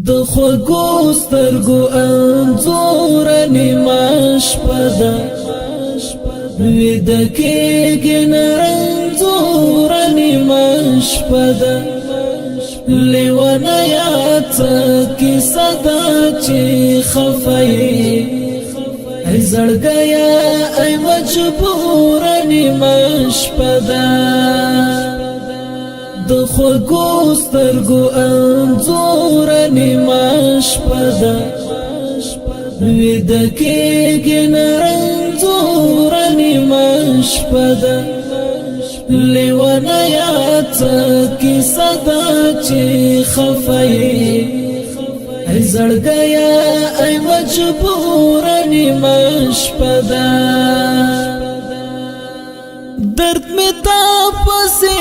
د خوږو سترګو انځور نیمه شپه ده ویده کېږي نه رنځور نیمه شپه ده لیونه یاد څه کیسه ده چې خفه یې ای زړګیه ای مجبور نیمه شپه ده د خوږو سترګو انځور نیمه شپه ده ویده کېږي نه رنځور نیمه شپه ده لیونه یاد څه کیسه ده چې خفه یې ای زړګیه ای مجبور نیمه شپه ده درد می تا پسې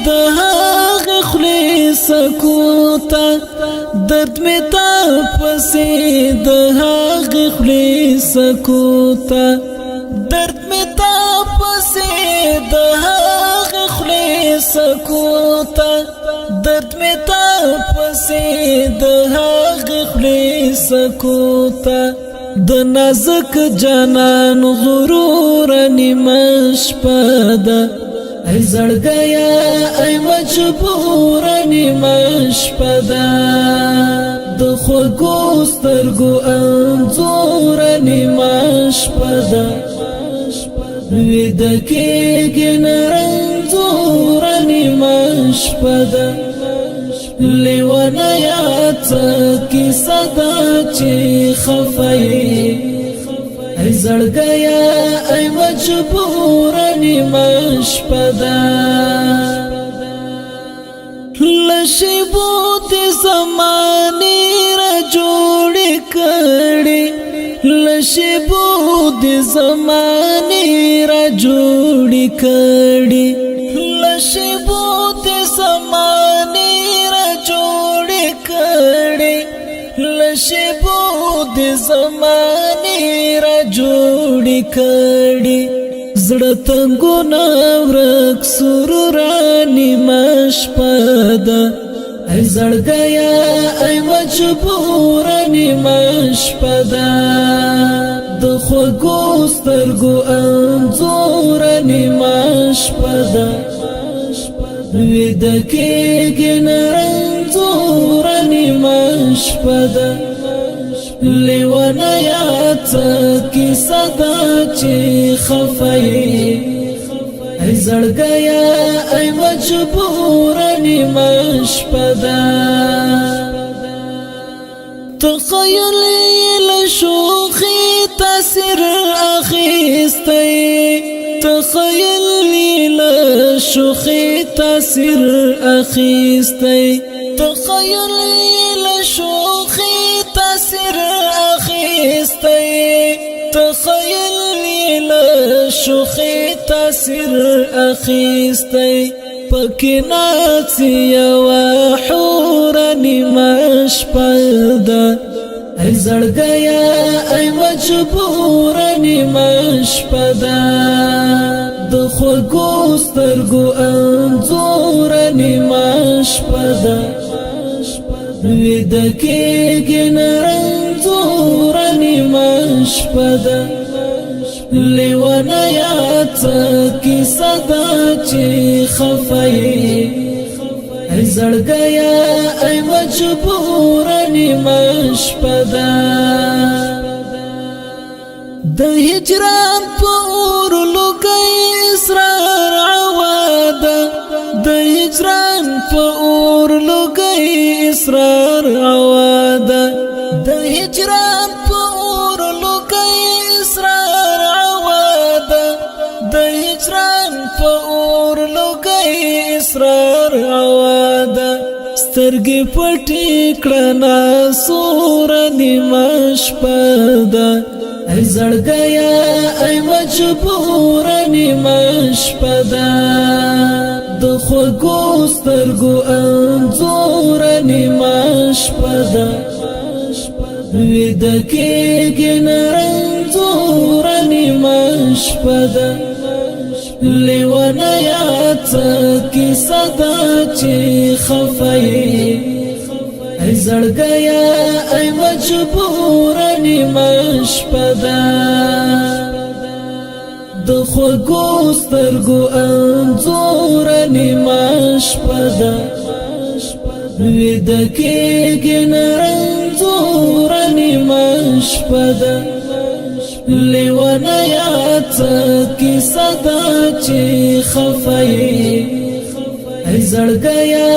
د هغه خولې سکوتا درد می تا پسې د هغه خولې سکوتا درد می تا پسې د هغه خولې سکوتا درد می تا پسې د هغه خولې سکوتا د نازک جانان غرور نیمه شپه ده ای زړګیه ای مجبور نیمه شپه ده د خوږو سترګو انځور نیمه شپه ده ویده کېږي نه رنځور نیمه شپه ده لیونه یاد څه کیسه ده چې خفه یې ای زړګیه ای مجبور نیمه شپه ده له شیبو د زمانې را جوړې کړې له شیبو د زمانې را جوړې کړې له شیبو د زمانې لشبو د زمانې را جوړې کړې زړه تنګونه ورک سرور نیمه شپه ده ای زړګیه ای مجبور نیمه شپه ده د خوږو سترګو انځور نیمه شپه ده ویده کېږي نه رنځور نیمه شپه ده لیونه یاد څه کیسه ده چې خفه یې ای زړګیه ای مجبور نیمه شپه ده تخیل له شوخي تاثیر اخیستی تخیل له شوخي تاثیر اخیستی تخیل له شوخي تاثیر اخیستی تخیل له شوخي تاثیر اخیستی پکې ناڅي یوه حور نیمه شپه ده ای زړګیه ای مجبور نیمه شپه ده د خوږو سترګو انځور نیمه شپه ده ویده کېږي نه رنځور نیمه شپه ده لیونه یاد څه کیسه ده چې خفه یې ای زړګیه ای مجبور نیمه شپه ده د هجران په اور لوګي اسرار عواده د هجران په اور لوګي اسرار عواده د هجران په اور لوګي اسرار عواده د هجران په اور لوګي اسرار عواده سترګې پټې کړه سور نیمه شپه ده ای زړګیه ای مجبور نیمه شپه ده د خوږو سترګو انځور نیمه شپه ده ویده کېږي نه رنځور نیمه شپه ده لیونه یاد څه کیسه ده چې خفه یې ای زړګیا ای مجبور نیمه شپه ده د خوږو سترګو انځور نیمه شپه ده ویده کېږي نه رنځور نیمه شپه ده لیونه یاد څه کیسه ده چې خفه یې ای زړګیا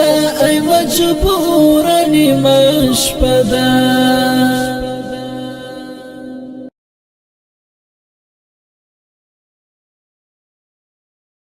ای مجبور نیمه شپه ده